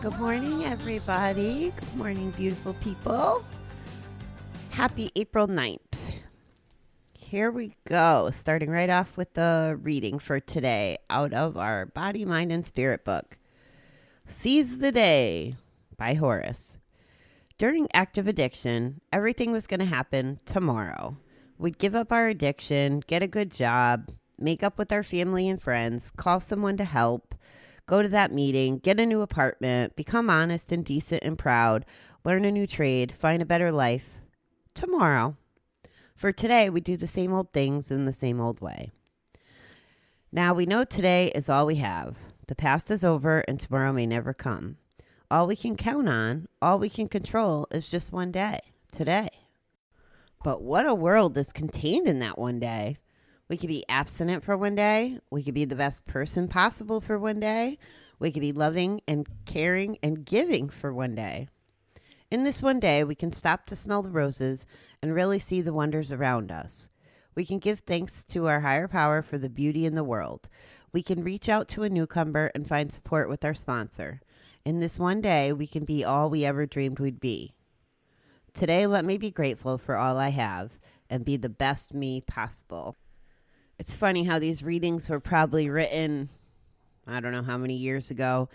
Good morning, everybody. Good morning, beautiful people. Happy April 9th. Here we go, starting right off with the reading for today out of our Body, Mind, and Spirit book. Seize the Day by Horace. During active addiction, everything was going to happen tomorrow. We'd give up our addiction, get a good job, make up with our family and friends, call someone to help, go to that meeting, get a new apartment, become honest and decent and proud, learn a new trade, find a better life. Tomorrow. For today, we do the same old things in the same old way. Now we know today is all we have. The past is over and tomorrow may never come. All we can count on, all we can control is just one day, today. But what a world is contained in that one day. We could be abstinent for one day. We could be the best person possible for one day. We could be loving and caring and giving for one day. In this one day, we can stop to smell the roses and really see the wonders around us. We can give thanks to our higher power for the beauty in the world. We can reach out to a newcomer and find support with our sponsor. In this one day, we can be all we ever dreamed we'd be. Today, let me be grateful for all I have and be the best me possible. It's funny how these readings were probably written, I don't know how many years ago,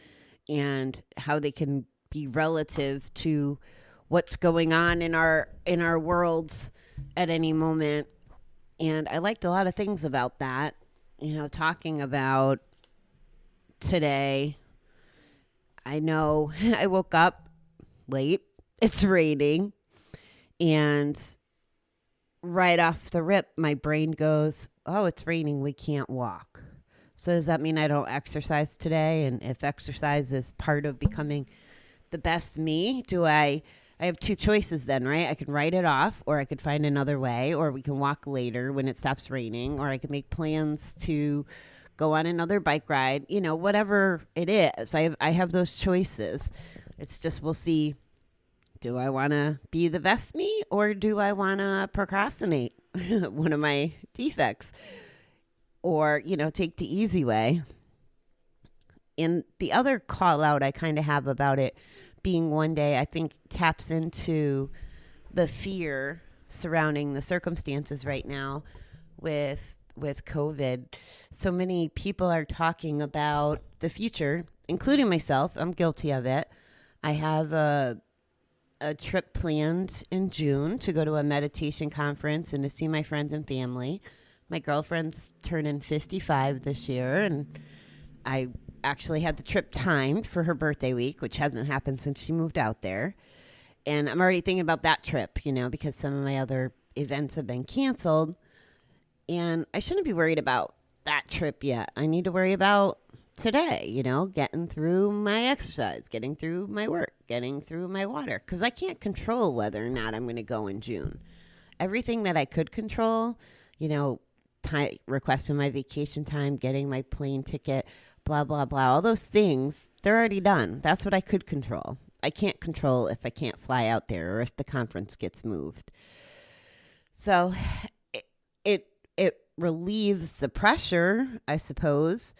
and how they can be relative to what's going on in our worlds at any moment. And I liked a lot of things about that, talking about today. I know I woke up late. It's raining. And right off the rip, my brain goes, oh, it's raining. We can't walk. So does that mean I don't exercise today? And if exercise is part of becoming the best me, I have two choices then, right? I can write it off, or I could find another way, or we can walk later when it stops raining, or I could make plans to go on another bike ride, whatever it is. I have those choices. It's just, we'll see. Do I want to be the best me, or do I want to procrastinate? One of my defects, or, take the easy way. And the other call out I kind of have about it being one day, I think taps into the fear surrounding the circumstances right now with COVID. So many people are talking about the future, including myself. I'm guilty of it. I have a trip planned in June to go to a meditation conference and to see my friends and family. My girlfriend's turning 55 this year, and I actually had the trip timed for her birthday week, which hasn't happened since she moved out there. And I'm already thinking about that trip, because some of my other events have been canceled. And I shouldn't be worried about that trip yet. I need to worry about today, getting through my exercise, getting through my work, getting through my water, because I can't control whether or not I'm going to go in June. Everything that I could control, requesting my vacation time, getting my plane ticket, blah, blah, blah, all those things, they're already done. That's what I could control. I can't control if I can't fly out there or if the conference gets moved. So it relieves the pressure, I suppose.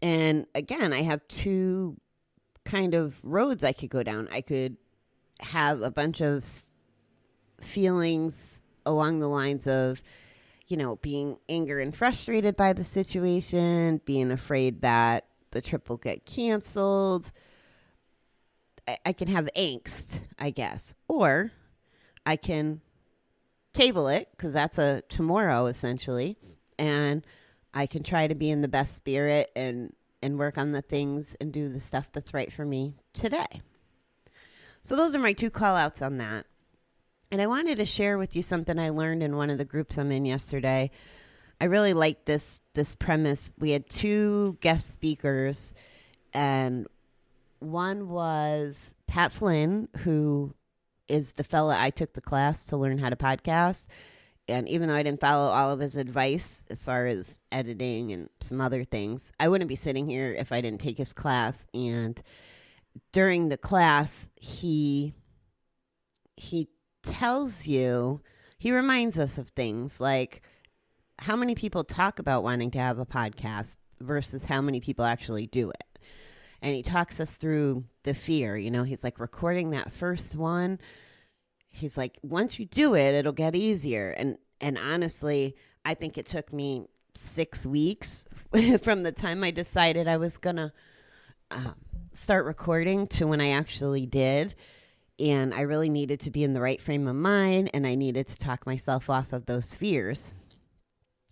And again, I have two kind of roads I could go down. I could have a bunch of feelings along the lines of, being angry and frustrated by the situation, being afraid that the trip will get canceled. I can have angst, I guess. Or I can table it, because that's a tomorrow essentially, and I can try to be in the best spirit and work on the things and do the stuff that's right for me today. So those are my two call outs on that. And I wanted to share with you something I learned in one of the groups I'm in yesterday. I really liked this premise. We had two guest speakers, and one was Pat Flynn, who is the fella I took the class to learn how to podcast. And even though I didn't follow all of his advice as far as editing and some other things, I wouldn't be sitting here if I didn't take his class. And during the class, he tells you, he reminds us of things like how many people talk about wanting to have a podcast versus how many people actually do it. And he talks us through the fear. He's like recording that first one. He's like, once you do it, it'll get easier. And honestly, I think it took me 6 weeks from the time I decided I was going to start recording to when I actually did. And I really needed to be in the right frame of mind, and I needed to talk myself off of those fears.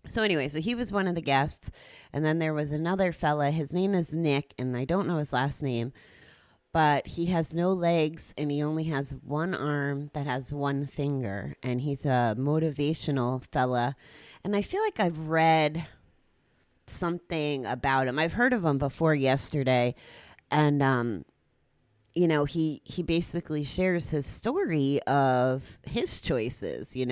So anyway, so he was one of the guests. And then there was another fella. His name is Nick, and I don't know his last name, but he has no legs, and he only has one arm that has one finger. And he's a motivational fella. And I feel like I've read something about him. I've heard of him before yesterday. And, he basically shares his story of his choices. He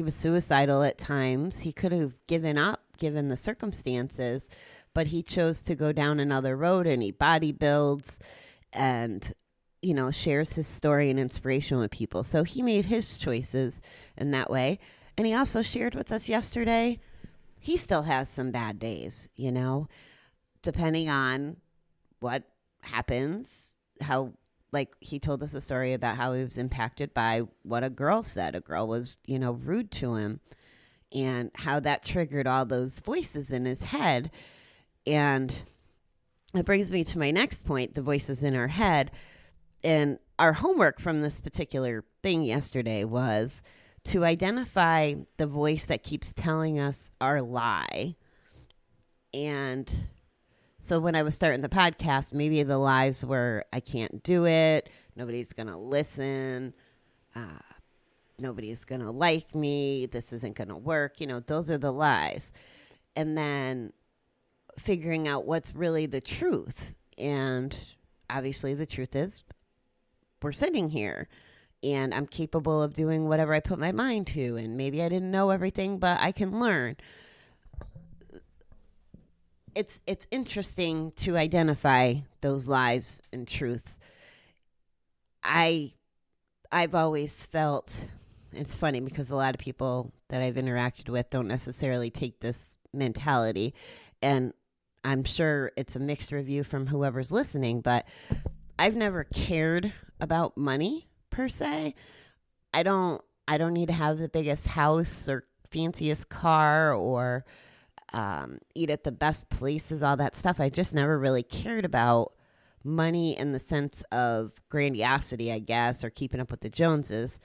was suicidal at times. He could have given up given the circumstances, but he chose to go down another road, and he bodybuilds and, shares his story and inspiration with people. So he made his choices in that way. And he also shared with us yesterday, he still has some bad days, depending on what happens, how, like, he told us a story about how he was impacted by what a girl said. A girl was, rude to him, and how that triggered all those voices in his head. And it brings me to my next point, the voices in our head. And our homework from this particular thing yesterday was to identify the voice that keeps telling us our lie. And so when I was starting the podcast, maybe the lies were, I can't do it, nobody's going to listen, nobody's going to like me, this isn't going to work. Those are the lies. And then figuring out what's really the truth. And obviously the truth is we're sitting here, and I'm capable of doing whatever I put my mind to. And maybe I didn't know everything, but I can learn. It's interesting to identify those lies and truths. I've always felt, it's funny because a lot of people that I've interacted with don't necessarily take this mentality, and I'm sure it's a mixed review from whoever's listening, but I've never cared about money per se. I don't need to have the biggest house or fanciest car or eat at the best places, all that stuff. I just never really cared about money in the sense of grandiosity, I guess, or keeping up with the Joneses.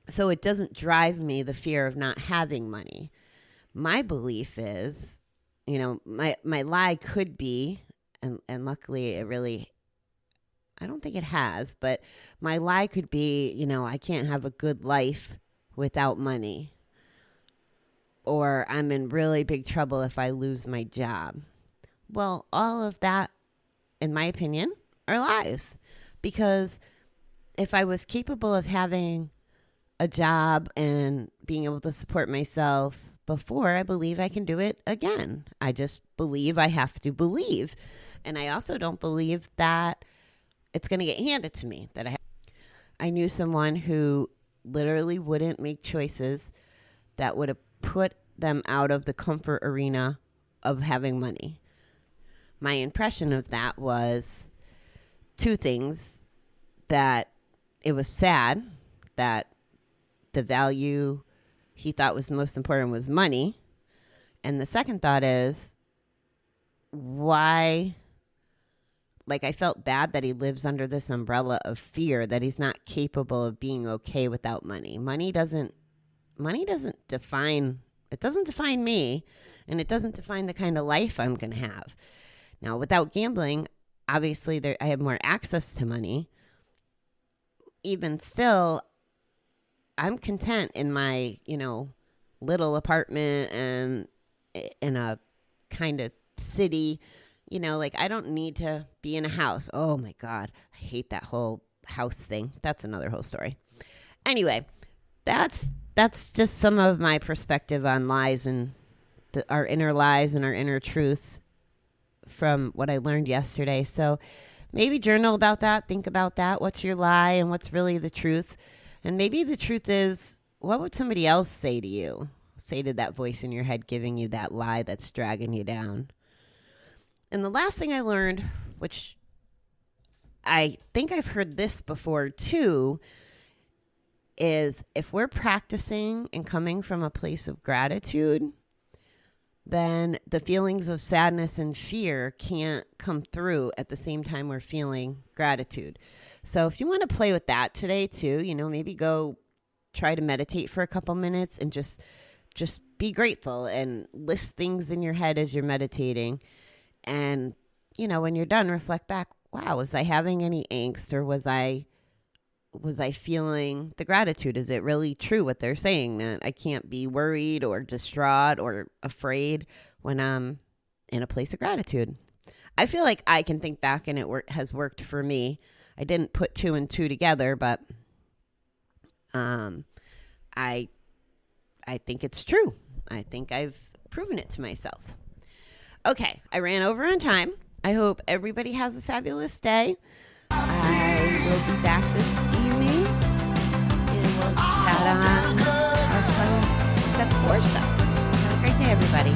So it doesn't drive me, the fear of not having money. My belief is, my lie could be, and luckily it really, I don't think it has, but my lie could be, I can't have a good life without money. Or I'm in really big trouble if I lose my job. Well, all of that, in my opinion, are lies. Because if I was capable of having a job and being able to support myself before, I believe I can do it again. I just believe I have to believe. And I also don't believe that it's going to get handed to me. I knew someone who literally wouldn't make choices that would have put them out of the comfort arena of having money. My impression of that was two things: that it was sad that the value he thought was most important was money. And the second thought is, why? Like, I felt bad that he lives under this umbrella of fear that he's not capable of being okay without money. Money doesn't define, it doesn't define me, and it doesn't define the kind of life I'm going to have. Now, without gambling, obviously I have more access to money. Even still, I'm content in my, little apartment and in a kind of city. I don't need to be in a house. Oh my God, I hate that whole house thing. That's another whole story. Anyway, that's just some of my perspective on lies and our inner lies and our inner truths from what I learned yesterday. So maybe journal about that. Think about that. What's your lie and what's really the truth? And maybe the truth is, what would somebody else say to you? Say to that voice in your head giving you that lie that's dragging you down. And the last thing I learned, which I think I've heard this before too, is if we're practicing and coming from a place of gratitude, then the feelings of sadness and fear can't come through at the same time we're feeling gratitude. So if you want to play with that today too, maybe go try to meditate for a couple minutes and just be grateful and list things in your head as you're meditating. And, when you're done, reflect back, wow, was I having any angst, or was I feeling the gratitude? Is it really true what they're saying, that I can't be worried or distraught or afraid when I'm in a place of gratitude? I feel like I can think back and it has worked for me. I didn't put 2 and 2 together, but I think it's true. I think I've proven it to myself. Okay, I ran over on time. I hope everybody has a fabulous day. I will be back this evening, and we'll chat on our fun step 4 stuff. Have a great day, everybody.